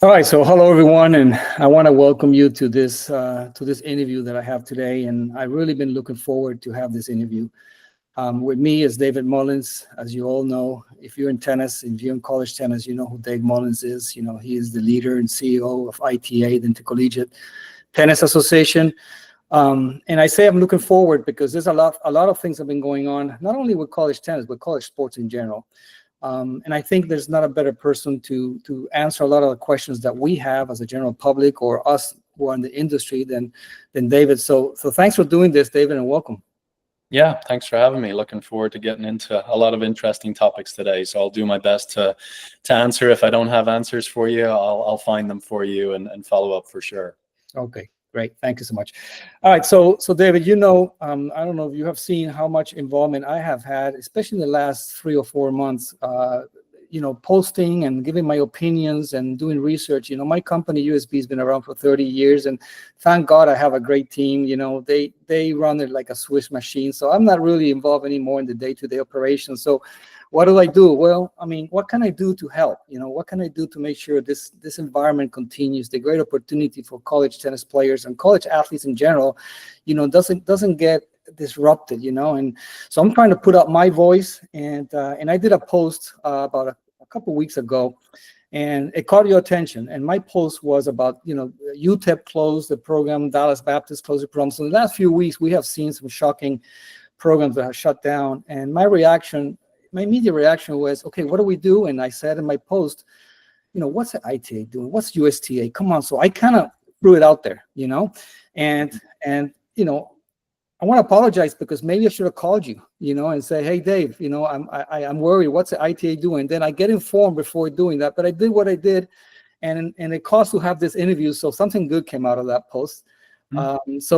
All right, so hello everyone, and I want to welcome you to this interview that I have today, and I've really been looking forward to have this interview. With me is David Mullins. As you all know, if you're in tennis, if you're in college tennis, you know who Dave Mullins is. You know, he is the leader and CEO of ITA, the Intercollegiate Tennis Association. And I say I'm looking forward because there's a lot of things have been going on, not only with college tennis, but college sports in general. And I think there's not a better person to answer a lot of the questions that we have as a general public or us who are in the industry than David. So thanks for doing this, David, and welcome. Yeah, thanks for having me. Looking forward to getting into a lot of interesting topics today. So I'll do my best to answer. If I don't have answers for you, I'll find them for you and follow up for sure. Okay. Great. Thank you so much. All right. So David, you know, I don't know if you have seen how much involvement I have had, especially in the last 3 or 4 months, you know, posting and giving my opinions and doing research. You know, my company, USB, has been around for 30 years. And thank God I have a great team. You know, they run it like a Swiss machine. So I'm not really involved anymore in the day-to-day operations. So what do I do? Well, I mean, what can I do to help? You know, what can I do to make sure this environment continues? The great opportunity for college tennis players and college athletes in general, you know, doesn't get disrupted. You know, and so I'm trying to put out my voice. And I did a post about a couple of weeks ago, and it caught your attention. And my post was about, you know, UTEP closed the program, Dallas Baptist closed the program. So in the last few weeks, we have seen some shocking programs that have shut down. And my immediate reaction was, okay, what do we do? And I said in my post, you know, what's the ITA doing? What's USTA? Come on. So I kind of threw it out there, you know, and you know, I want to apologize because maybe I should have called you, you know, and say, hey, Dave, you know, I'm worried. What's the ITA doing? Then I get informed before doing that. But I did what I did, and it cost to have this interview. So something good came out of that post. That's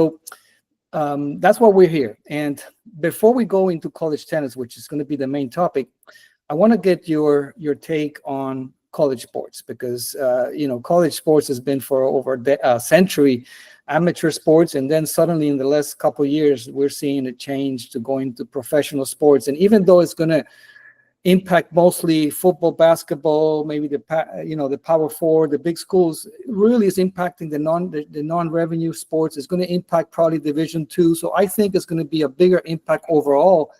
why we're here. And before we go into college tennis, which is going to be the main topic, I want to get your take on college sports because, you know, college sports has been for over a century amateur sports. And then suddenly in the last couple of years, we're seeing a change to going to professional sports. And even though it's going to impact mostly football, basketball, maybe the Power Four, the big schools, really is impacting the non-revenue sports. It's going to impact probably Division II. So I think it's going to be a bigger impact overall.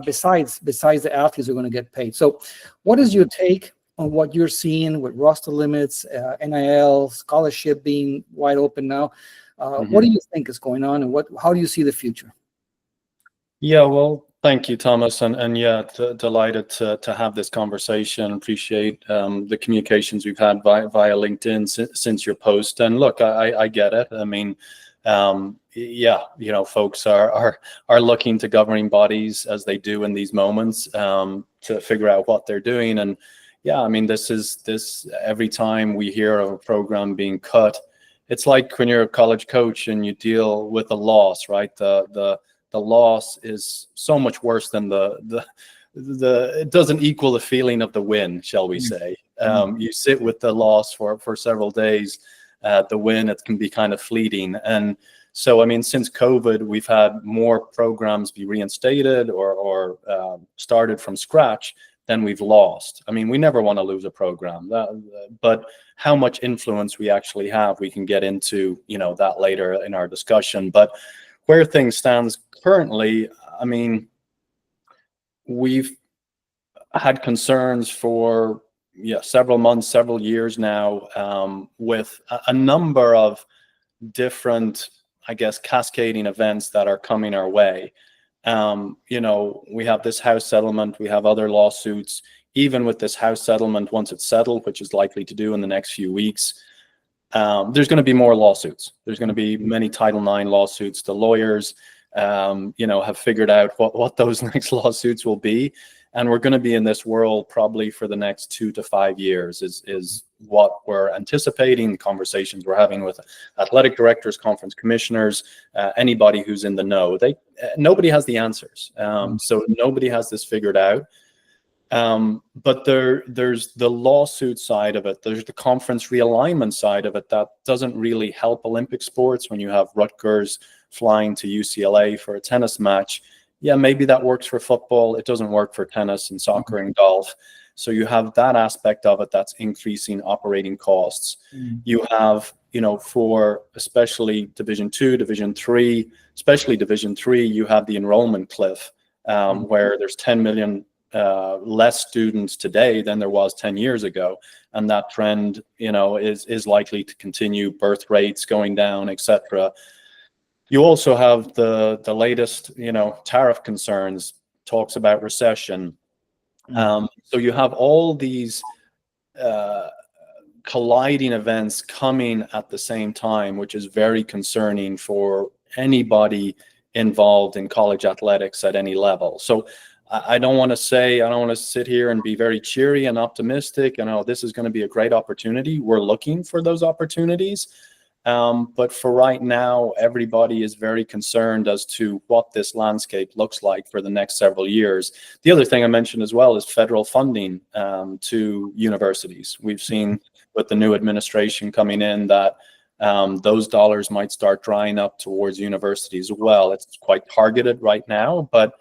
Besides the athletes who are going to get paid. So, what is your take on what you're seeing with roster limits, NIL, scholarship being wide open now? What do you think is going on, and how do you see the future? Yeah, well, thank you, Thomas, and yeah, delighted to have this conversation. Appreciate the communications we've had via LinkedIn since your post. And look, I get it. I mean, yeah, you know, folks are looking to governing bodies as they do in these moments to figure out what they're doing. And yeah, I mean, this every time we hear of a program being cut, it's like when you're a college coach and you deal with a loss, right? The loss is so much worse than it doesn't equal the feeling of the win, shall we say. You sit with the loss for several days. The win, it can be kind of fleeting. And so, I mean, since COVID, we've had more programs be reinstated or started from scratch than we've lost. I mean, we never want to lose a program, but how much influence we actually have, we can get into, you know, that later in our discussion. But where things stands currently, I mean, we've had concerns for several months, several years now, with a number of different, I guess, cascading events that are coming our way. You know, we have this House settlement, we have other lawsuits. Even with this House settlement, once it's settled, which is likely to do in the next few weeks, there's going to be more lawsuits. There's going to be many Title IX lawsuits. The lawyers, you know, have figured out what those next lawsuits will be. And we're going to be in this world probably for the next 2 to 5 years is what we're anticipating. The conversations we're having with athletic directors, conference commissioners, anybody who's in the know. Nobody has the answers. So nobody has this figured out. But there's the lawsuit side of it. There's the conference realignment side of it that doesn't really help Olympic sports. When you have Rutgers flying to UCLA for a tennis match, yeah, maybe that works for football. It doesn't work for tennis and soccer and golf. So you have that aspect of it that's increasing operating costs. You have, for especially Division 2, Division 3, especially Division 3, you have the enrollment cliff, where there's 10 million less students today than there was 10 years ago. And that trend, is likely to continue, birth rates going down, etc. You also have the latest, tariff concerns, talks about recession. So you have all these colliding events coming at the same time, which is very concerning for anybody involved in college athletics at any level. So I don't want to sit here and be very cheery and optimistic and, this is going to be a great opportunity. We're looking for those opportunities. But for right now, everybody is very concerned as to what this landscape looks like for the next several years. The other thing I mentioned as well is federal funding to universities. We've seen with the new administration coming in that those dollars might start drying up towards universities as well. It's quite targeted right now, but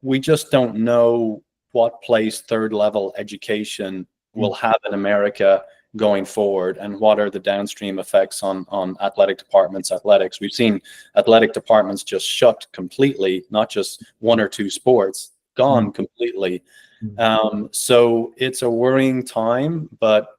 we just don't know what place third level education will have in America going forward, and what are the downstream effects on athletic departments, athletics. We've seen athletic departments just shut completely, not just one or two sports, gone completely. So it's a worrying time, but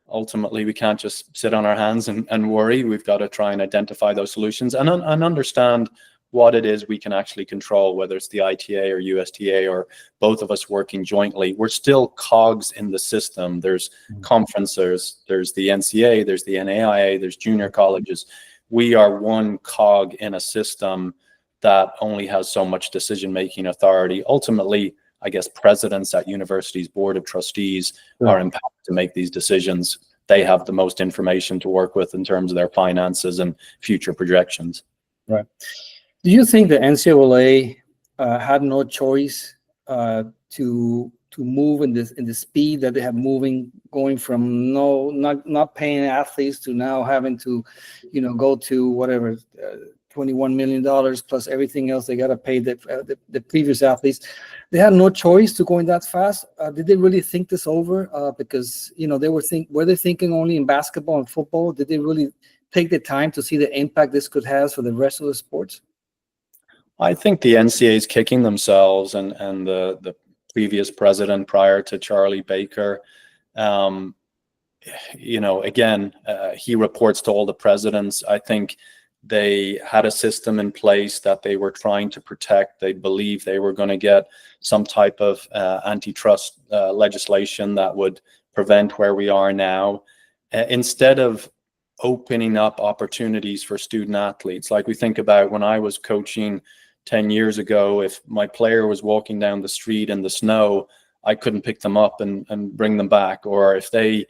ultimately we can't just sit on our hands and worry. We've got to try and identify those solutions and understand what it is we can actually control, whether it's the ITA or USTA or both of us working jointly. We're still cogs in the system. There's conferences, there's the NCA, there's the NAIA, there's junior colleges. We are one cog in a system that only has so much decision-making authority. Ultimately, I guess presidents at universities, board of trustees are empowered to make these decisions. They have the most information to work with in terms of their finances and future projections. Right. Do you think the NCAA had no choice to move in the speed that they have moving, going from not paying athletes to now having to, go to whatever $21 million plus everything else they got to pay the previous athletes? They had no choice to going that fast. Did they really think this over? Because were they thinking only in basketball and football? Did they really take the time to see the impact this could have for the rest of the sports? I think the NCAA is kicking themselves, and the previous president prior to Charlie Baker, again, he reports to all the presidents. I think they had a system in place that they were trying to protect. They believed they were going to get some type of antitrust legislation that would prevent where we are now. Instead of opening up opportunities for student athletes, like we think about when I was coaching 10 years ago, if my player was walking down the street in the snow, I couldn't pick them up and bring them back. Or if they,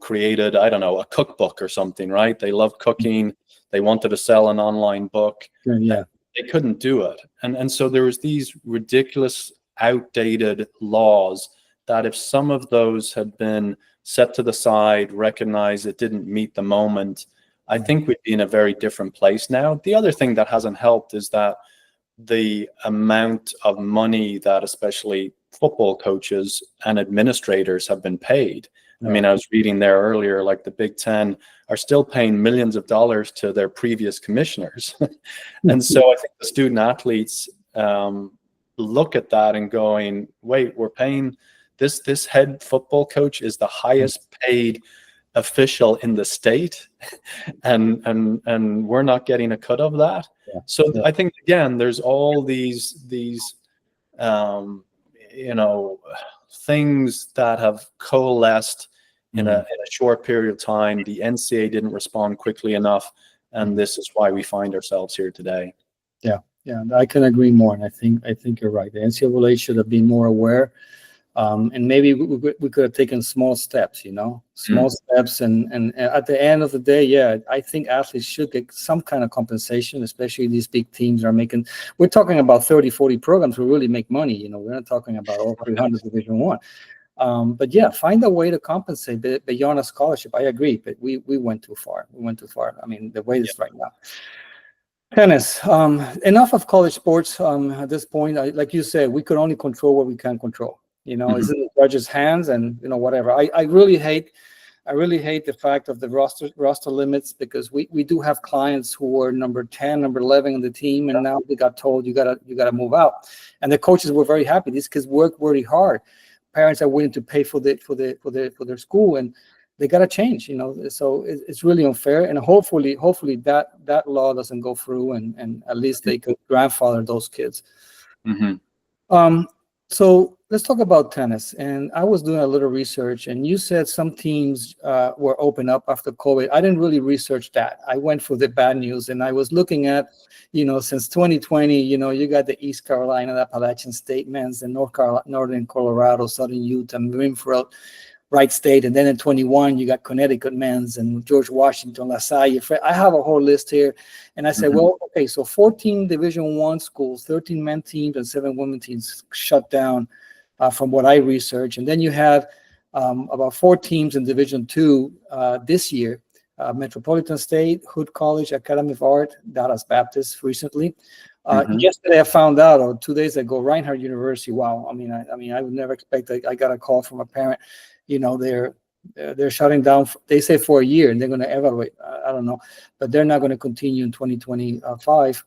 created, I don't know, a cookbook or something, right? They love cooking. They wanted to sell an online book. Yeah. They couldn't do it. And so there was these ridiculous, outdated laws that if some of those had been set to the side, recognized it didn't meet the moment, I think we'd be in a very different place now. The other thing that hasn't helped is that the amount of money that especially football coaches and administrators have been paid. I mean, I was reading there earlier, like the Big Ten are still paying millions of dollars to their previous commissioners. And so I think the student athletes look at that and going, wait, we're paying this head football coach is the highest paid official in the state, and we're not getting a cut of that. I think again, there's all these things that have coalesced in a short period of time. The NCAA didn't respond quickly enough, and this is why we find ourselves here today. Yeah, I can agree more, and I think you're right. The NCAA should have been more aware. And maybe we could have taken small steps, steps. And at the end of the day, I think athletes should get some kind of compensation, especially these big teams are making. We're talking about 30, 40 programs who really make money. We're not talking about all 300 Division I. But find a way to compensate beyond a scholarship. I agree, but we went too far. I mean, the way it's right now. Tennis. Enough of college sports at this point. Like you said, we could only control what we can control. You know, it's in the judge's hands, and you know, whatever. I really hate the fact of the roster limits, because we do have clients who were number 10, number 11 in the team, and now they got told you gotta move out. And the coaches were very happy. These kids work very hard. Parents are willing to pay for their school, and they gotta change. You know, so it's really unfair. And hopefully that law doesn't go through, and at least they could grandfather those kids. So let's talk about tennis. And I was doing a little research, and you said some teams were open up after COVID. I didn't really research that. I went for the bad news, and I was looking at, you know, since 2020, you know, you got the East Carolina, the Appalachian State men's, and Northern Colorado, Southern Utah, Winfield, Wright State, and then in 21 you got Connecticut men's and George Washington, LaSalle. I have a whole list here, and I said, well, okay, so 14 Division I schools, 13 men teams, and 7 women teams shut down, from what I researched. And then you have about 4 teams in Division II this year: Metropolitan State, Hood College, Academy of Art, Dallas Baptist recently. Yesterday I found out, or 2 days ago, Reinhardt University. Wow, I mean, I would never expect. I got a call from a parent. You know, they're shutting down. They say for a year, and they're going to evaluate. I don't know, but they're not going to continue in 2025.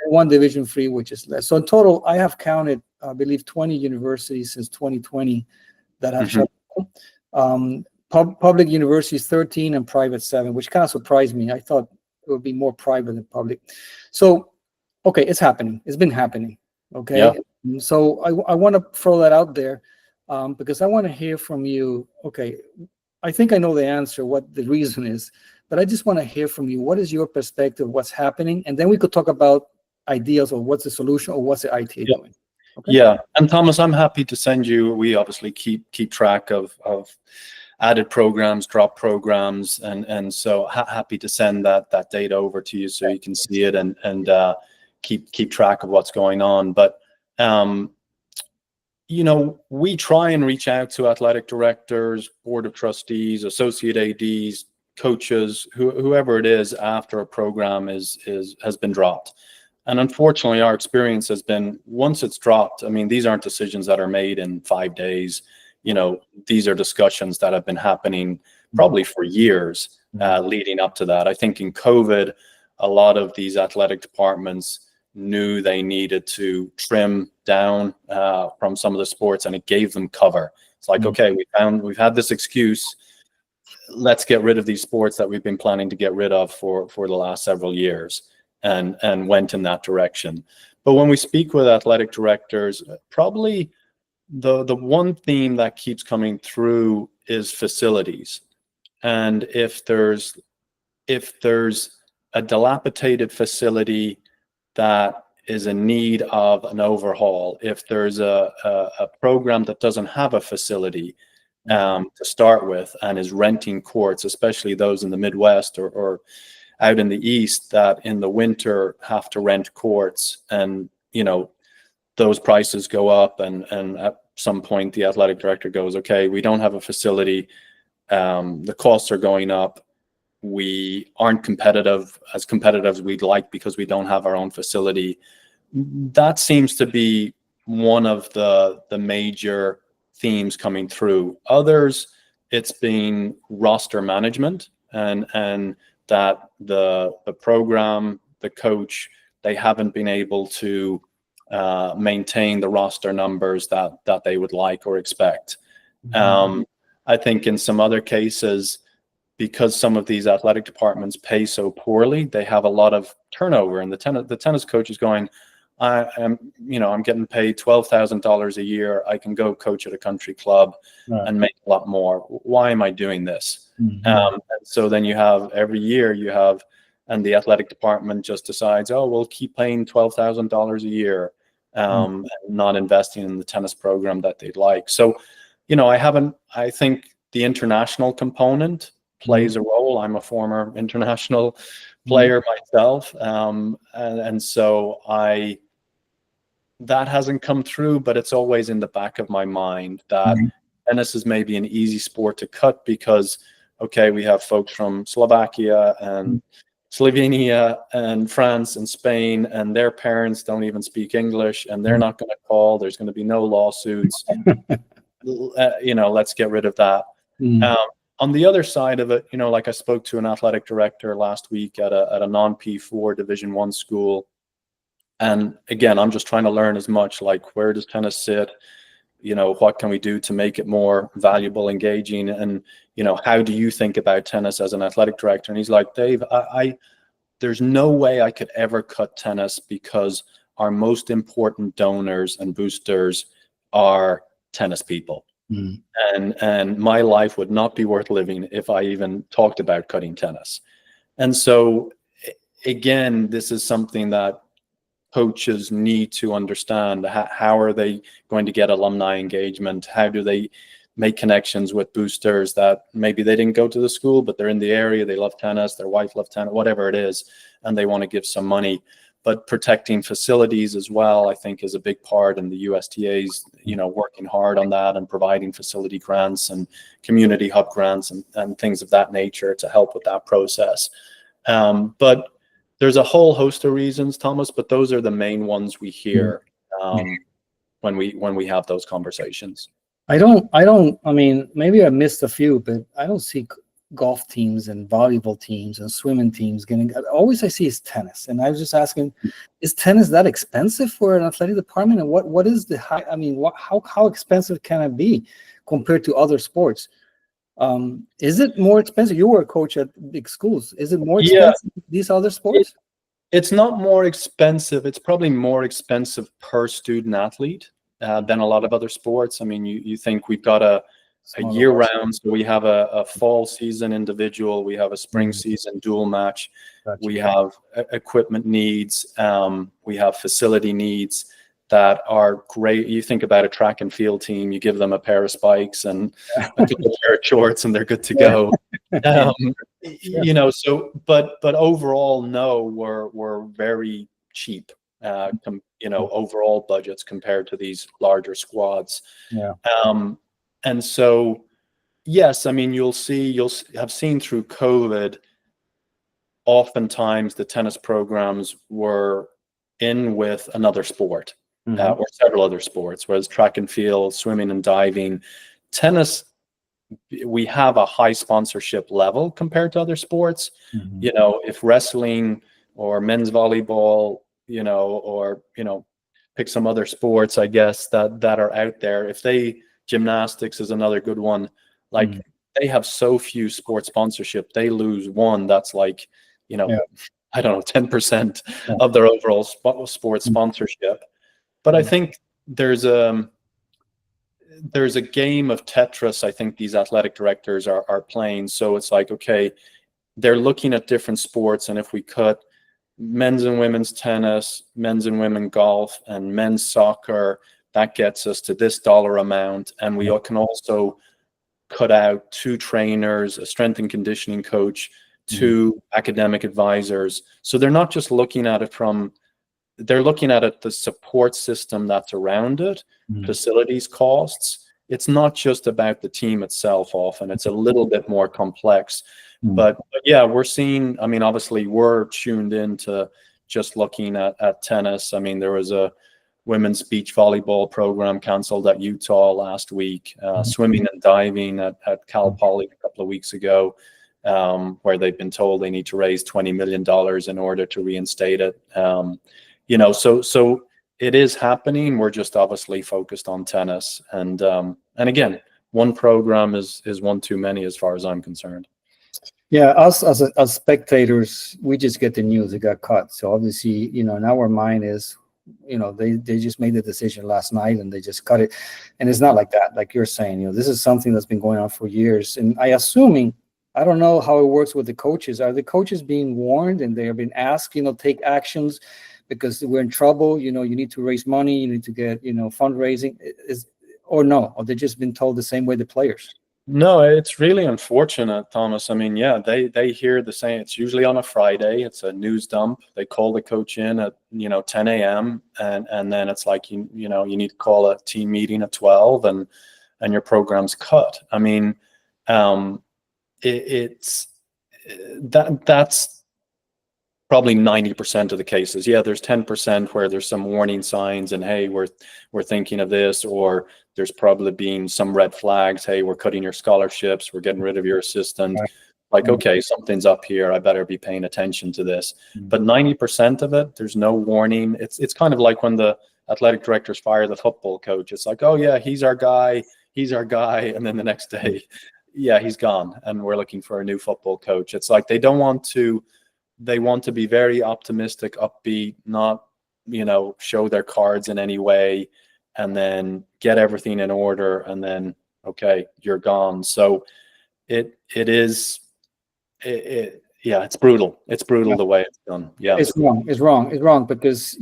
One Division III, which is less. So in total, I have counted, I believe, 20 universities since 2020 that have shut down. Public universities 13 and private 7, which kind of surprised me. I thought it would be more private than public. So, okay, it's happening. It's been happening. Okay. Yeah. So I want to throw that out there. Because I want to hear from you. Okay, I think I know the answer, what the reason is, but I just want to hear from you. What is your perspective? What's happening? And then we could talk about ideas, or what's the solution, or what's the ITA doing. Okay? Yeah, and Thomas, I'm happy to send you. We obviously keep track of added programs, drop programs, and so happy to send that data over to you so you can see it and keep track of what's going on. But you know, we try and reach out to athletic directors, board of trustees, associate ADs, coaches, whoever it is, after a program has been dropped. And unfortunately, our experience has been, once it's dropped, I mean, these aren't decisions that are made in 5 days. You know, these are discussions that have been happening probably for years leading up to that. I think in COVID, a lot of these athletic departments knew they needed to trim down from some of the sports, and it gave them cover. It's like, okay, we've had this excuse. Let's get rid of these sports that we've been planning to get rid of for the last several years, and went in that direction. But when we speak with athletic directors, probably the one theme that keeps coming through is facilities. And if there's a dilapidated facility that is in need of an overhaul, if there's a program that doesn't have a facility to start with and is renting courts, especially those in the Midwest or out in the East that in the winter have to rent courts, and you know, those prices go up, and at some point the athletic director goes, okay, we don't have a facility, the costs are going up, we aren't competitive as we'd like because we don't have our own facility. That seems to be one of the major themes coming through. Others, it's been roster management, and that the program, the coach, they haven't been able to maintain the roster numbers that they would like or expect. I think in some other cases, because some of these athletic departments pay so poorly, they have a lot of turnover, and the tennis coach is going, I'm getting paid $12,000 a year. I can go coach at a country club and make a lot more. Why am I doing this? And so then you have every year and the athletic department just decides, oh, we'll keep paying $12,000 a year, and not investing in the tennis program that they'd like. So, you know, I think the international component plays a role. I'm a former international player myself, and so that hasn't come through, but it's always in the back of my mind that tennis is maybe an easy sport to cut because, okay, we have folks from Slovakia and Slovenia and France and Spain, and their parents don't even speak English, and they're not going to call. There's going to be no lawsuits. Let's get rid of that. On the other side of it, like I spoke to an athletic director last week at a non-P4 Division 1 school. And again, I'm just trying to learn as much, like, where does tennis sit? What can we do to make it more valuable, engaging? And, how do you think about tennis as an athletic director? And he's like, Dave, there's no way I could ever cut tennis, because our most important donors and boosters are tennis people. And my life would not be worth living if I even talked about cutting tennis. And so, again, this is something that coaches need to understand. How are they going to get alumni engagement? How do they make connections with boosters that maybe they didn't go to the school, but they're in the area, they love tennis, their wife loves tennis, whatever it is, and they want to give some money. But protecting facilities as well, I think, is a big part, and the USTA's, working hard on that and providing facility grants and community hub grants and things of that nature to help with that process. But there's a whole host of reasons, Thomas, but those are the main ones we hear when we have those conversations. I mean, maybe I missed a few, but I don't see golf teams and volleyball teams and swimming teams getting. Always I see is tennis, and I was just asking, is tennis that expensive for an athletic department? And what is the high? I mean, how expensive can it be compared to other sports? Is it more expensive? You were a coach at big schools. Is it more expensive than these other sports? It's not more expensive. It's probably more expensive per student athlete than a lot of other sports. I mean, you think we've got a year round, so we have a fall season individual, we have a spring season dual match, we have equipment needs, we have facility needs that are great. You think about a track and field team, you give them a pair of spikes and a couple pair of shorts and they're good to go. But overall, no, we're very cheap, overall budgets compared to these larger squads. And so, yes, I mean, you'll have seen through COVID, oftentimes the tennis programs were in with another sport or several other sports, whereas track and field, swimming and diving, tennis, we have a high sponsorship level compared to other sports. If wrestling or men's volleyball, or, pick some other sports, I guess, that are out there. Gymnastics is another good one. Like, they have so few sports sponsorship. They lose one that's like, I don't know, 10% of their overall sports sponsorship. But I think there's a game of Tetris I think these athletic directors are playing. So it's like, okay, they're looking at different sports, and if we cut men's and women's tennis, men's and women's golf, and men's soccer, that gets us to this dollar amount. And we can also cut out 2 trainers, a strength and conditioning coach, 2 academic advisors. So they're not just looking at it they're looking at it, the support system that's around it, facilities costs. It's not just about the team itself often. It's a little bit more complex. But yeah, we're seeing, I mean, obviously we're tuned into just looking at tennis. I mean, there was a women's beach volleyball program canceled at Utah last week, swimming and diving at Cal Poly a couple of weeks ago, where they've been told they need to raise $20 million in order to reinstate it. So it is happening. We're just obviously focused on tennis. And again, one program is one too many as far as I'm concerned. Yeah, us as spectators, we just get the news it got cut. So obviously, in our mind is, they just made the decision last night and they just cut it. And it's not like that. Like you're saying, this is something that's been going on for years. And I don't know how it works with the coaches. Are the coaches being warned and they have been asked, take actions because we're in trouble? You need to raise money, you need to get, fundraising, or no? Or they've just been told the same way the players? No, it's really unfortunate, Thomas. I mean, yeah, they hear the same. It's usually on a Friday. It's a news dump. They call the coach in at 10 a.m. and then it's like you need to call a team meeting at 12 and your program's cut. I mean, that's probably 90% of the cases. Yeah, there's 10% where there's some warning signs and, hey, we're thinking of this, or there's probably been some red flags. Hey, we're cutting your scholarships. We're getting rid of your assistant. Right. Like, okay, something's up here. I better be paying attention to this. But 90% of it, there's no warning. It's kind of like when the athletic directors fire the football coach. It's like, oh yeah, he's our guy. And then the next day, yeah, he's gone. And we're looking for a new football coach. It's like, they want to be very optimistic, upbeat, not, show their cards in any way, and then get everything in order. And then, okay, you're gone. So it's brutal. It's brutal the way it's done. Yeah. It's wrong because,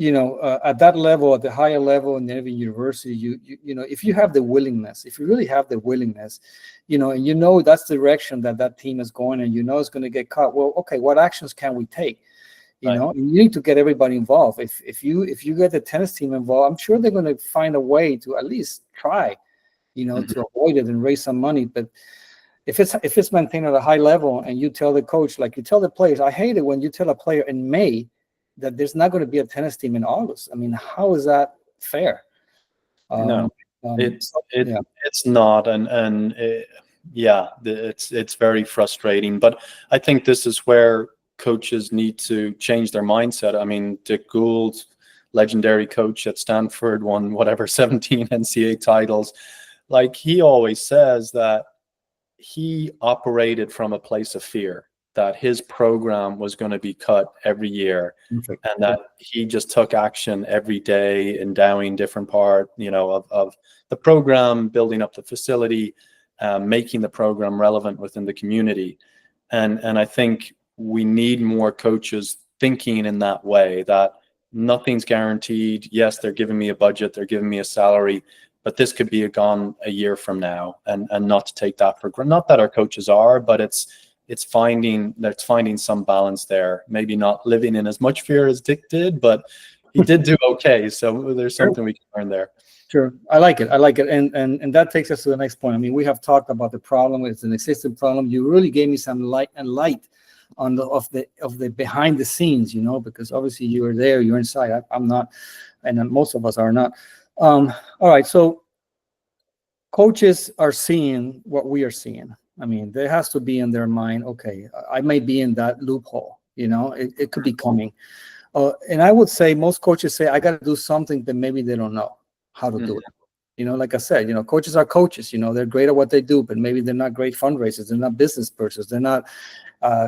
at that level, at the higher level in every university, if you have the willingness, if you really have the willingness, and that's the direction that team is going, and it's going to get cut. Well, okay, what actions can we take? You need to get everybody involved. If you get the tennis team involved, I'm sure they're going to find a way to at least try, to avoid it and raise some money. But if it's maintained at a high level, and you tell the coach, like you tell the players, I hate it when you tell a player in May that there's not going to be a tennis team in August. I mean, how is that fair? No, it's not, it's very frustrating. But I think this is where coaches need to change their mindset. I mean, Dick Gould, legendary coach at Stanford, won 17 NCAA titles. Like, he always says that he operated from a place of fear, that his program was going to be cut every year, and that he just took action every day, endowing different part, of the program, building up the facility, making the program relevant within the community. And I think we need more coaches thinking in that way, that nothing's guaranteed. Yes, they're giving me a budget, they're giving me a salary, but this could be gone a year from now, and not to take that for granted. Not that our coaches are, but it's finding some balance there. Maybe not living in as much fear as Dick did, but he did do okay. So there's something we can learn there. Sure, I like it, and that takes us to the next point. I mean, we have talked about the problem. It's an existing problem. You really gave me some light on the behind the scenes, because obviously you are there, you're inside. I'm not, and most of us are not. All right, so coaches are seeing what we are seeing. I mean, there has to be in their mind, okay, I may be in that loophole, it could be coming. And I would say most coaches say, I got to do something, but maybe they don't know how to do it. Like I said, coaches are coaches, they're great at what they do, but maybe they're not great fundraisers. They're not business persons. They're not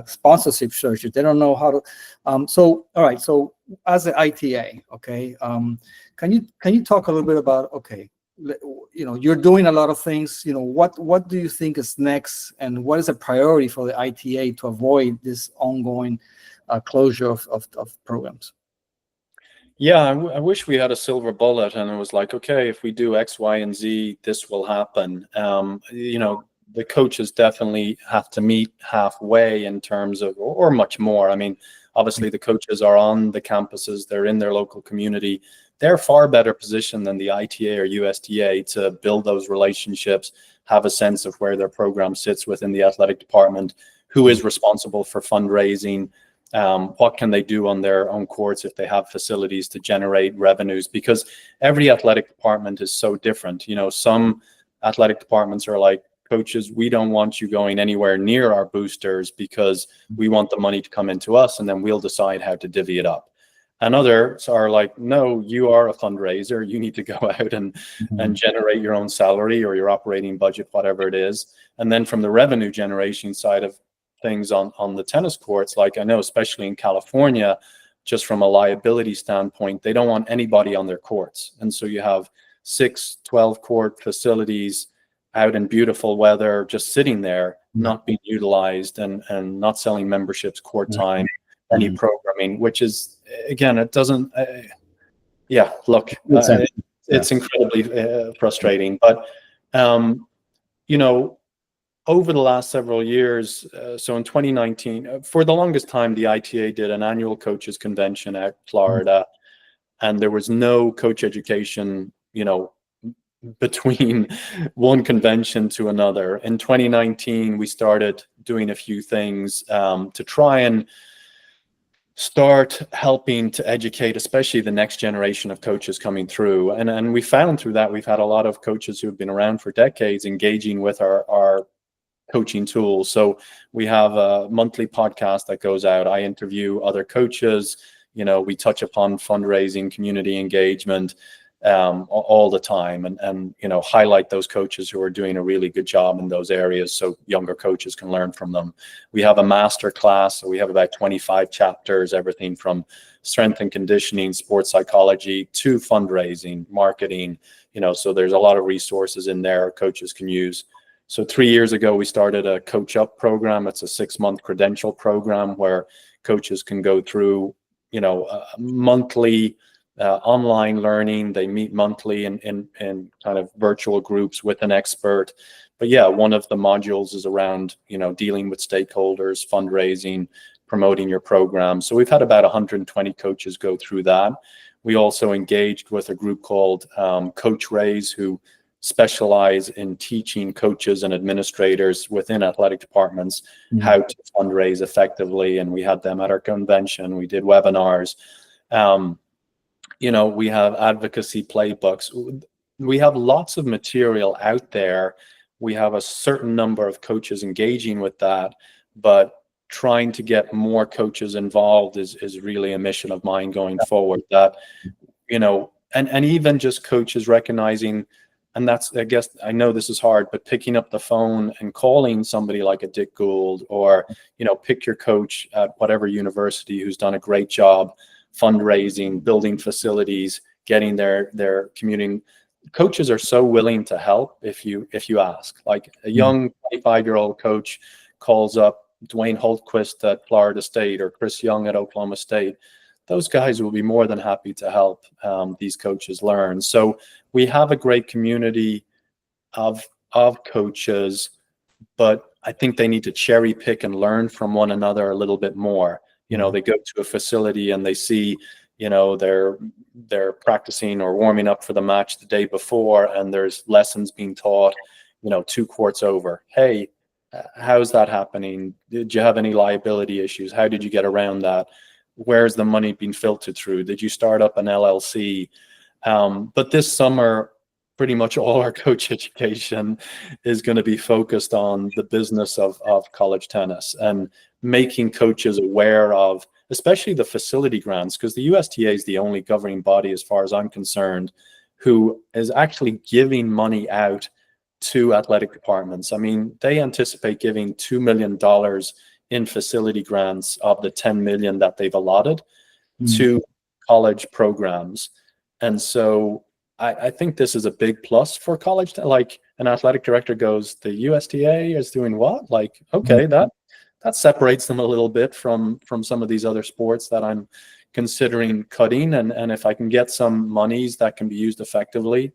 sponsorship searchers. They don't know how to. So, all right. So as an ITA, okay, can you talk a little bit about, okay, you're doing a lot of things, what do you think is next, and what is a priority for the ITA to avoid this ongoing closure of programs? Yeah, I wish we had a silver bullet and it was like, okay, if we do X, Y, and Z, this will happen. The coaches definitely have to meet halfway in terms of, or much more. I mean, obviously the coaches are on the campuses, they're in their local community. They're far better positioned than the ITA or USTA to build those relationships, have a sense of where their program sits within the athletic department, who is responsible for fundraising, what can they do on their own courts if they have facilities to generate revenues, because every athletic department is so different. Some athletic departments are like, coaches, we don't want you going anywhere near our boosters because we want the money to come into us and then we'll decide how to divvy it up. And others are like, no, you are a fundraiser. You need to go out and generate your own salary or your operating budget, whatever it is. And then from the revenue generation side of things on the tennis courts, like I know, especially in California, just from a liability standpoint, they don't want anybody on their courts. And so you have 6, 12 court facilities out in beautiful weather, just sitting there, not being utilized, and not selling memberships, court time, any programming, which is, again, it doesn't, it's incredibly frustrating. But, over the last several years, so in 2019, for the longest time, the ITA did an annual coaches convention at Florida, and there was no coach education, between one convention to another. In 2019, we started doing a few things to try and start helping to educate, especially the next generation of coaches coming through. And we found through that we've had a lot of coaches who have been around for decades engaging with our coaching tools. So we have a monthly podcast that goes out. I interview other coaches. We touch upon fundraising, community engagement, all the time, and highlight those coaches who are doing a really good job in those areas so younger coaches can learn from them. We have a master class, so we have about 25 chapters, everything from strength and conditioning, sports psychology, to fundraising, marketing, so there's a lot of resources in there coaches can use. So 3 years ago, we started a Coach Up program. It's a 6-month credential program where coaches can go through, monthly online learning. They meet monthly in kind of virtual groups with an expert. But yeah, one of the modules is around, dealing with stakeholders, fundraising, promoting your program. So we've had about 120 coaches go through that. We also engaged with a group called Coach Raise, who specialize in teaching coaches and administrators within athletic departments how to fundraise effectively. And we had them at our convention. We did webinars. We have advocacy playbooks. We have lots of material out there. We have a certain number of coaches engaging with that, but trying to get more coaches involved is really a mission of mine going forward. That, and even just coaches recognizing, and that's, I guess, I know this is hard, but picking up the phone and calling somebody like a Dick Gould, or, pick your coach at whatever university who's done a great job fundraising, building facilities, getting their commuting. Coaches are so willing to help if you ask. Like a young 25-year-old coach calls up Dwayne Holtquist at Florida State or Chris Young at Oklahoma State. Those guys will be more than happy to help these coaches learn. So we have a great community of coaches, but I think they need to cherry pick and learn from one another a little bit more. They go to a facility and they see, they're practicing or warming up for the match the day before, and there's lessons being taught, 2 courts over. Hey, how's that happening? Did you have any liability issues? How did you get around that? Where's the money being filtered through? Did you start up an LLC? But this summer, pretty much all our coach education is going to be focused on the business of college tennis and making coaches aware of, especially the facility grants, because the USTA is the only governing body, as far as I'm concerned, who is actually giving money out to athletic departments. I mean, they anticipate giving $2 million in facility grants of the 10 million that they've allotted to college programs. And so I think this is a big plus for college. Like, an athletic director goes, the USTA is doing what? Like, okay, that separates them a little bit from some of these other sports that I'm considering cutting. And if I can get some monies that can be used effectively.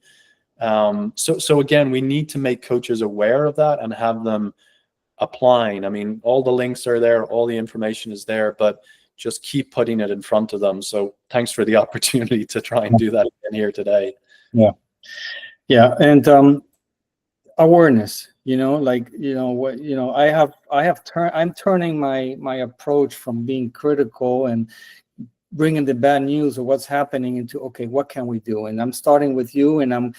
So again, we need to make coaches aware of that and have them applying. I mean, all the links are there, all the information is there, but just keep putting it in front of them. So thanks for the opportunity to try and do that again here today. Yeah. And awareness, I'm turning my approach from being critical and bringing the bad news of what's happening into, okay, what can we do? And I'm starting with you, and I'm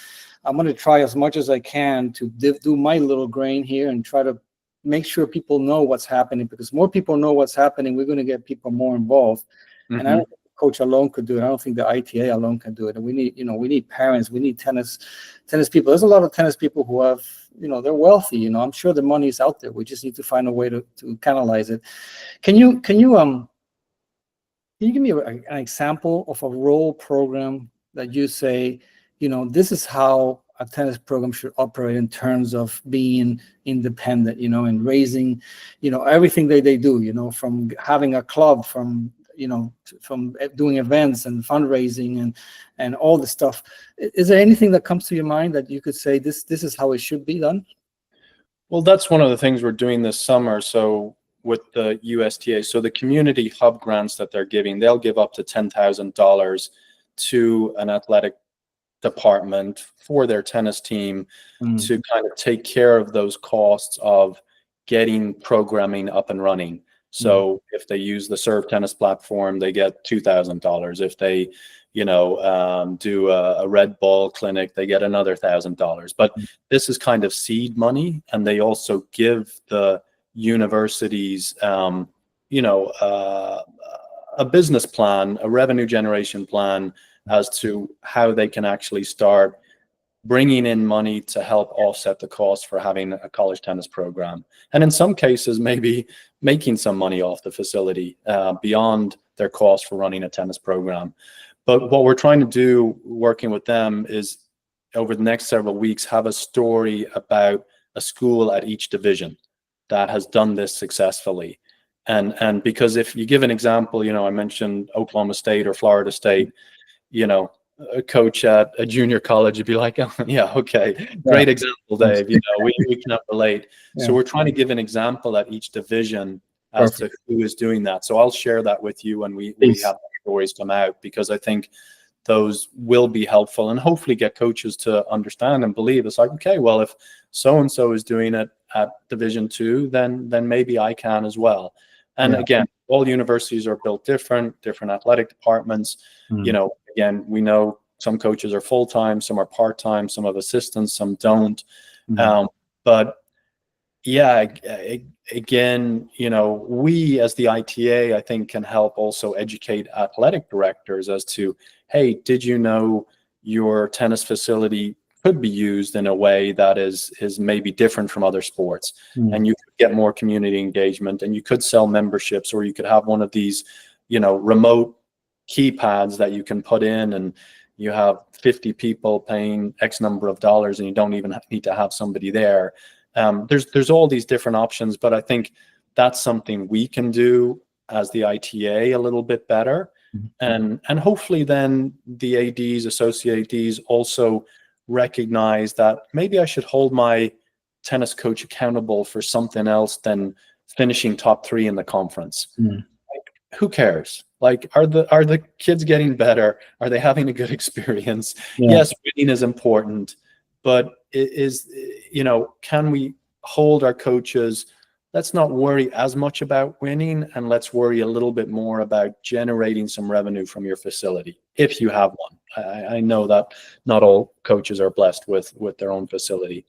going to try as much as I can to do my little grain here and try to make sure people know what's happening, because more people know what's happening, we're going to get people more involved. And I don't think the coach alone could do it. I don't think the ITA alone can do it. And we need parents, we need tennis people. There's a lot of tennis people who have, they're wealthy. I'm sure the money is out there. We just need to find a way to canalize it. Can you give me an example of a role program that you say, this is how a tennis program should operate in terms of being independent, and raising, everything they do, from having a club, from doing events and fundraising and all the stuff. Is there anything that comes to your mind that you could say this is how it should be done? Well, that's one of the things we're doing this summer. So with the USTA, so the community hub grants that they're giving, they'll give up to $10,000 to an athletic department for their tennis team to kind of take care of those costs of getting programming up and running. So if they use the Serve Tennis platform, they get $2,000. If they, do a red ball clinic, they get another $1,000. But this is kind of seed money, and they also give the universities, a business plan, a revenue generation plan as to how they can actually start bringing in money to help offset the cost for having a college tennis program. And in some cases, maybe making some money off the facility beyond their cost for running a tennis program. But what we're trying to do, working with them, is over the next several weeks, have a story about a school at each division that has done this successfully. And because if you give an example, I mentioned Oklahoma State or Florida State, a coach at a junior college would be like, oh, yeah, okay, great example, Dave. We cannot relate. So we're trying to give an example at each division as to who is doing that. So I'll share that with you when we have stories come out, because I think those will be helpful and hopefully get coaches to understand and believe it's like, okay, well, if so-and-so is doing it at Division 2, then maybe I can as well. And again, all universities are built different athletic departments. Again, we know some coaches are full-time, some are part-time, some have assistants, some don't. But yeah, again, we as the ITA, I think, can help also educate athletic directors as to, hey, did you know your tennis facility could be used in a way that is maybe different from other sports, and you could get more community engagement, and you could sell memberships, or you could have one of these, remote keypads that you can put in, and you have 50 people paying X number of dollars, and you don't even need to have somebody there. There's all these different options, but I think that's something we can do as the ITA a little bit better. And hopefully then the ADs, associate ADs also recognize that maybe I should hold my tennis coach accountable for something else than finishing top 3 in the conference. Like, who cares? Like, are the kids getting better? Are they having a good experience? Yes, winning is important, but can we hold our coaches? Let's not worry as much about winning, and let's worry a little bit more about generating some revenue from your facility, if you have one. I know that not all coaches are blessed with their own facility.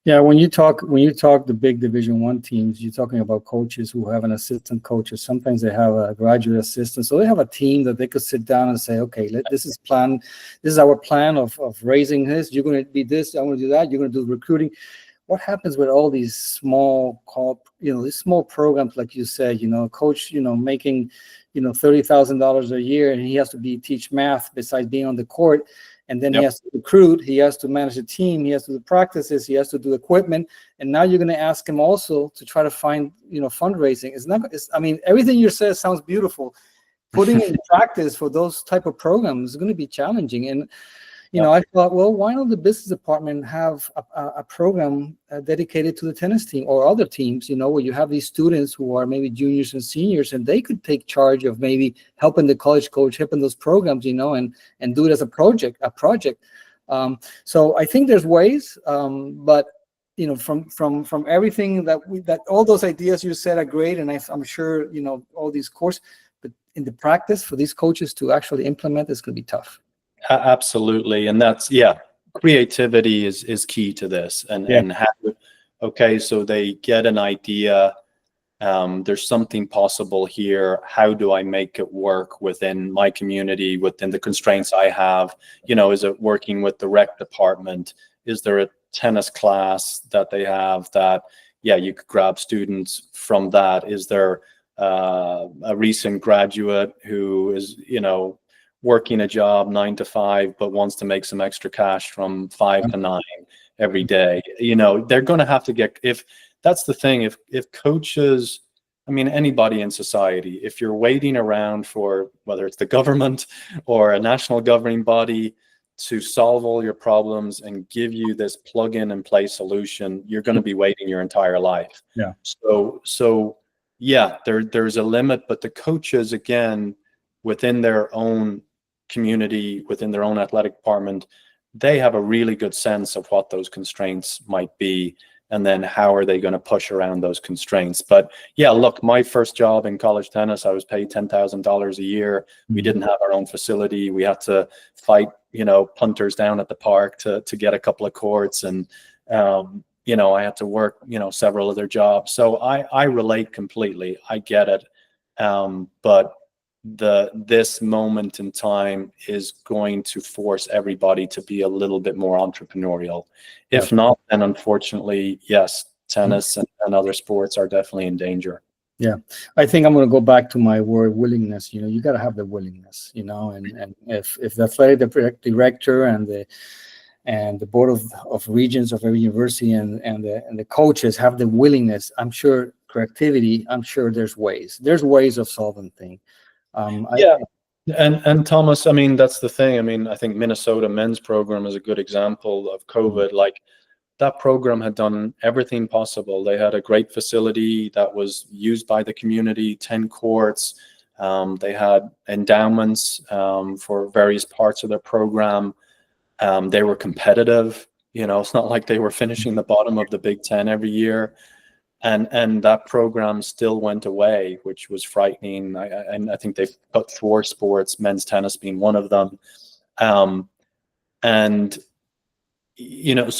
Yeah, when you talk the big Division 1 teams, you're talking about coaches who have an assistant coach, or sometimes they have a graduate assistant. So they have a team that they could sit down and say, okay, this is our plan of raising this. You're going to be this, I'm going to do that. You're going to do the recruiting. What happens with all these small these small programs, like you said, coach, making, $30,000 a year, and he has to teach math besides being on the court. And then he has to recruit, he has to manage a team, he has to do practices, he has to do equipment. And now you're going to ask him also to try to find, fundraising. Everything you said sounds beautiful. Putting it in practice for those type of programs is going to be challenging. And, I thought, well, why don't the business department have a program dedicated to the tennis team or other teams, where you have these students who are maybe juniors and seniors, and they could take charge of maybe helping the college coach, helping those programs, and do it as a project. So I think there's ways, but from everything that all those ideas you said are great, and I'm sure all these courses, but in the practice for these coaches to actually implement, it's going to be tough. Absolutely. And that's, creativity is key to this. And so they get an idea, there's something possible here. How do I make it work within my community, within the constraints I have? Is it working with the rec department? Is there a tennis class that they have that, you could grab students from that? Is there a recent graduate who is, working a job 9 to 5, but wants to make some extra cash from 5 to 9 every day? They're going to have to get, if that's the thing, if coaches, anybody in society, if you're waiting around for whether it's the government or a national governing body to solve all your problems and give you this plug in and play solution, you're going to be waiting your entire life. There's a limit, but the coaches, again, within their own community, within their own athletic department, they have a really good sense of what those constraints might be. and then how are they going to push around those constraints. But yeah, look, my first job in college tennis, I was paid $10,000 a year. We didn't have our own facility. We had to fight, punters down at the park to get a couple of courts, and I had to work, several other jobs. So I relate completely. I get it. But this moment in time is going to force everybody to be a little bit more entrepreneurial. If not, then unfortunately, yes, tennis and other sports are definitely in danger. Yeah, I think I'm going to go back to my word willingness. You got to have the willingness, and if the athletic director and the board of regents of every university and the coaches have the willingness, I'm sure creativity, I'm sure there's ways of solving things. And Thomas, I mean, that's the thing. I mean, I think Minnesota men's program is a good example of COVID. Like, that program had done everything possible. They had a great facility that was used by the community, 10 courts. They had endowments for various parts of their program. They were competitive. It's not like they were finishing the bottom of the Big Ten every year. And that program still went away, which was frightening. I think they've cut 4 sports, men's tennis being one of them. So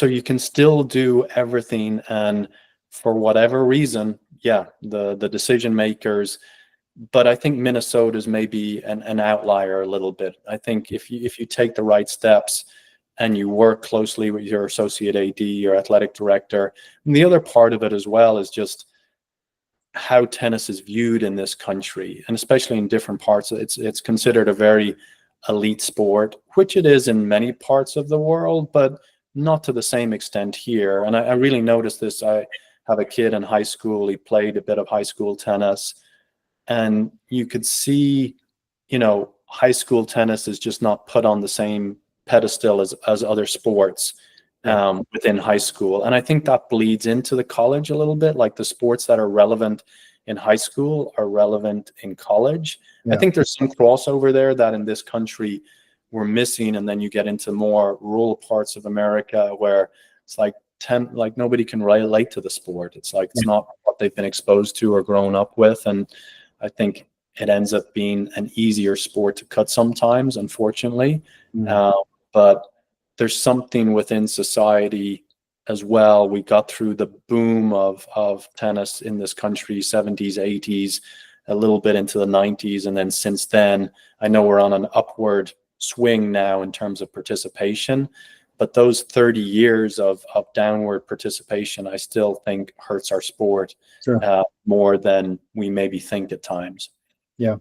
you can still do everything. And for whatever reason, the decision makers, but I think Minnesota's maybe an outlier a little bit. I think if you take the right steps and you work closely with your associate AD, your athletic director. And the other part of it as well is just how tennis is viewed in this country, and especially in different parts. It's considered a very elite sport, which it is in many parts of the world, but not to the same extent here. And I really noticed this. I have a kid in high school. He played a bit of high school tennis, and you could see, high school tennis is just not put on the same pedestal as other sports within high school. And I think that bleeds into the college a little bit. Like, the sports that are relevant in high school are relevant in college. I think there's some crossover there that in this country we're missing. And then you get into more rural parts of America where it's like nobody can relate to the sport. It's like it's not what they've been exposed to or grown up with. And I think it ends up being an easier sport to cut sometimes, unfortunately. But there's something within society as well. We got through the boom of tennis in this country, 70s, 80s, a little bit into the 90s. And then since then, I know we're on an upward swing now in terms of participation. But those 30 years of downward participation, I still think hurts our sport more than we maybe think at times. Yeah.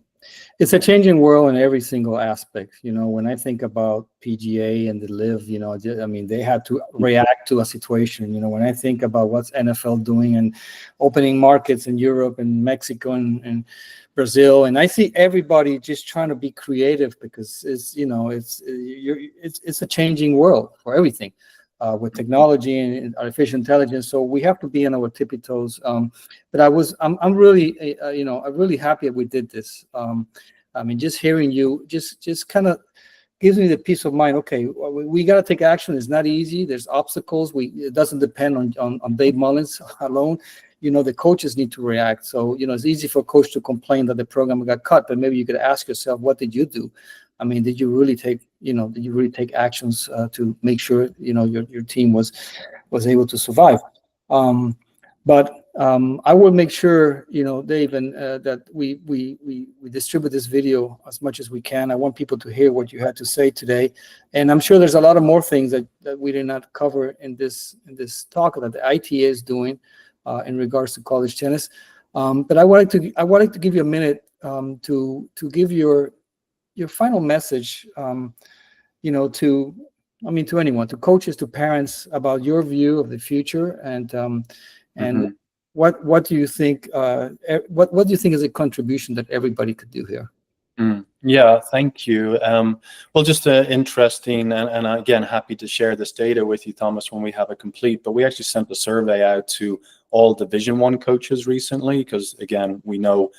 It's a changing world in every single aspect. When I think about PGA and the LIV, they had to react to a situation. When I think about what's NFL doing and opening markets in Europe and Mexico and Brazil, and I see everybody just trying to be creative because it's a changing world for everything. With technology and artificial intelligence, so we have to be on our tippy toes. But I'm really, I'm really happy that we did this. Just hearing you just kind of gives me the peace of mind. Okay, we got to take action. It's not easy. There's obstacles. It doesn't depend on Dave Mullins alone. The coaches need to react. So it's easy for a coach to complain that the program got cut, but maybe you could ask yourself, what did you do? Did you really take actions to make sure your team was able to survive? But I will make sure Dave, and that we distribute this video as much as we can. I want people to hear what you had to say today, and I'm sure there's a lot of more things that we did not cover in this talk that the ITA is doing in regards to college tennis. But I wanted to give you a minute to give your final message, to anyone, to coaches, to parents, about your view of the future, and what do you think? What do you think is a contribution that everybody could do here? Yeah, thank you. Well, just interesting, and again, happy to share this data with you, Thomas, when we have it complete. But we actually sent a survey out to all Division I coaches recently, because again, we know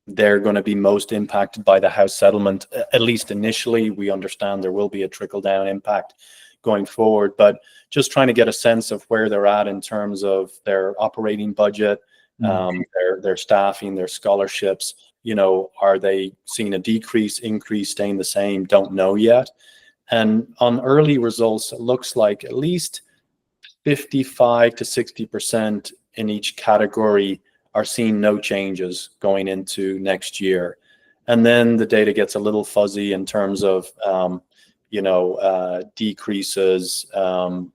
they're going to be most impacted by the House settlement. At least initially, we understand there will be a trickle-down impact going forward. But just trying to get a sense of where they're at in terms of their operating budget, their staffing, their scholarships. Are they seeing a decrease, increase, staying the same? Don't know yet. And on early results, it looks like at least 55 to 60% in each category are seeing no changes going into next year. And then the data gets a little fuzzy in terms of, decreases,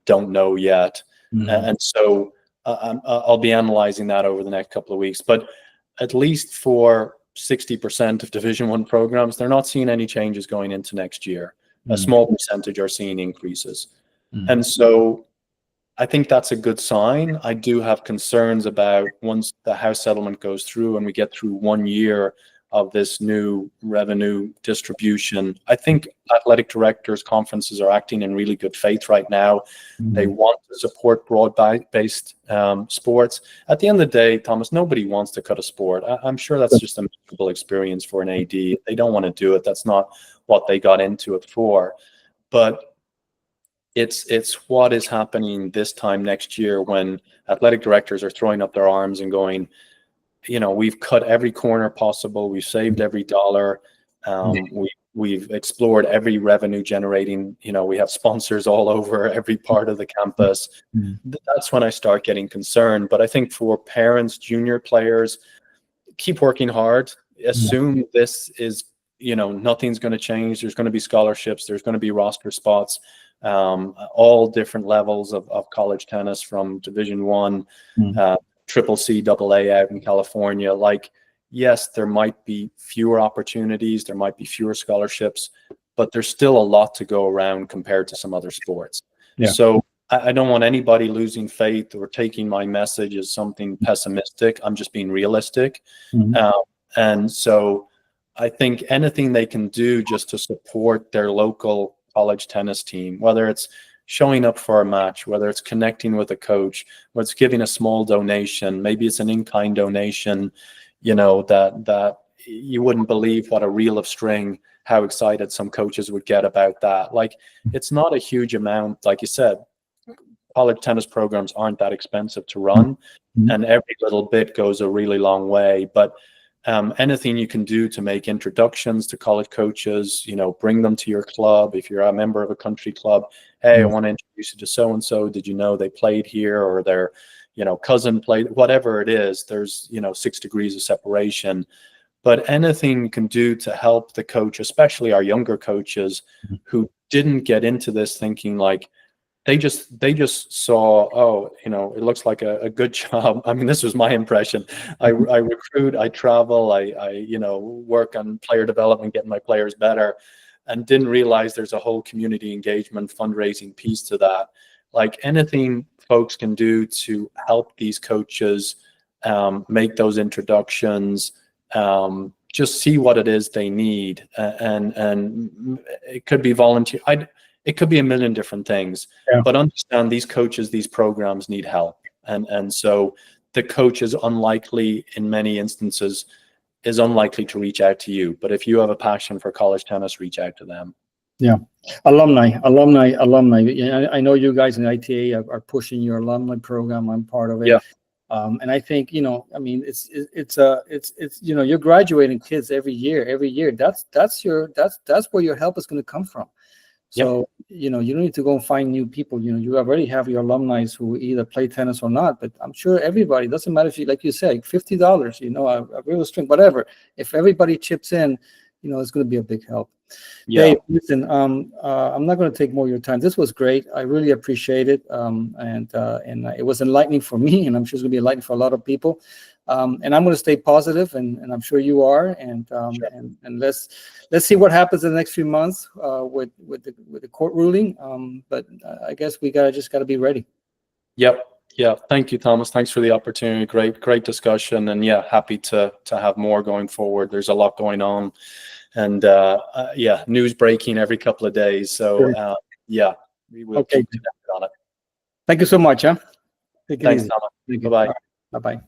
don't know yet. And so I'll be analyzing that over the next couple of weeks. But at least for 60% of Division I programs, they're not seeing any changes going into next year. A small percentage are seeing increases. And so I think that's a good sign. I do have concerns about once the House settlement goes through and we get through 1 year of this new revenue distribution. I think athletic directors' conferences are acting in really good faith right now. They want to support broad-based sports. At the end of the day, Thomas, nobody wants to cut a sport. I'm sure that's just a miserable experience for an AD. They don't want to do it. That's not what they got into it for. But it's what is happening this time next year when athletic directors are throwing up their arms and going, we've cut every corner possible. We've saved every dollar. We've explored every revenue generating, we have sponsors all over every part of the campus. That's when I start getting concerned. But I think for parents, junior players, keep working hard. Assume this is, nothing's going to change. There's going to be scholarships. There's going to be roster spots, all different levels of college tennis from Division I, Triple C, AA out in California. Yes, there might be fewer opportunities, there might be fewer scholarships, but there's still a lot to go around compared to some other sports. So I don't want anybody losing faith or taking my message as something pessimistic. I'm just being realistic. And so I think anything they can do just to support their local college tennis team, whether it's showing up for a match, whether it's connecting with a coach, whether it's giving a small donation, maybe it's an in-kind donation, that you wouldn't believe what a reel of string, how excited some coaches would get about that. It's not a huge amount. Like you said, college tennis programs aren't that expensive to run, and every little bit goes a really long way. But anything you can do to make introductions to college coaches, bring them to your club. If you're a member of a country club, hey, I want to introduce you to so-and-so. Did you know they played here, or their, cousin played, whatever it is, there's, 6 degrees of separation. But anything you can do to help the coach, especially our younger coaches who didn't get into this thinking they just saw, it looks like a good job. I mean, this was my impression. I recruit, I travel, I work on player development, getting my players better, and didn't realize there's a whole community engagement fundraising piece to that. Anything folks can do to help these coaches make those introductions, just see what it is they need, and it could be volunteer. It could be a million different things, but understand these coaches, these programs need help. And so the coach is unlikely, in many instances, is unlikely to reach out to you. But if you have a passion for college tennis, reach out to them. Yeah. Alumni. I know you guys in ITA are pushing your alumni program. I'm part of it. And I think, it's you're graduating kids every year. That's where your help is going to come from. So, you don't need to go and find new people. You already have your alumni who either play tennis or not, but I'm sure everybody, doesn't matter if you, like you said, $50, a real string, whatever. If everybody chips in, it's going to be a big help. Dave, listen, I'm not going to take more of your time. This was great. I really appreciate it. And it was enlightening for me, and I'm sure it's going to be enlightening for a lot of people. And I'm going to stay positive, and I'm sure you are. And let's see what happens in the next few months with the court ruling. But I guess we just got to be ready. Yep. Yeah. Thank you, Thomas. Thanks for the opportunity. Great discussion. And happy to have more going forward. There's a lot going on, and news breaking every couple of days. So we will keep connected on it. Thank you so much. Thanks, Thomas. Bye-bye. Bye-bye.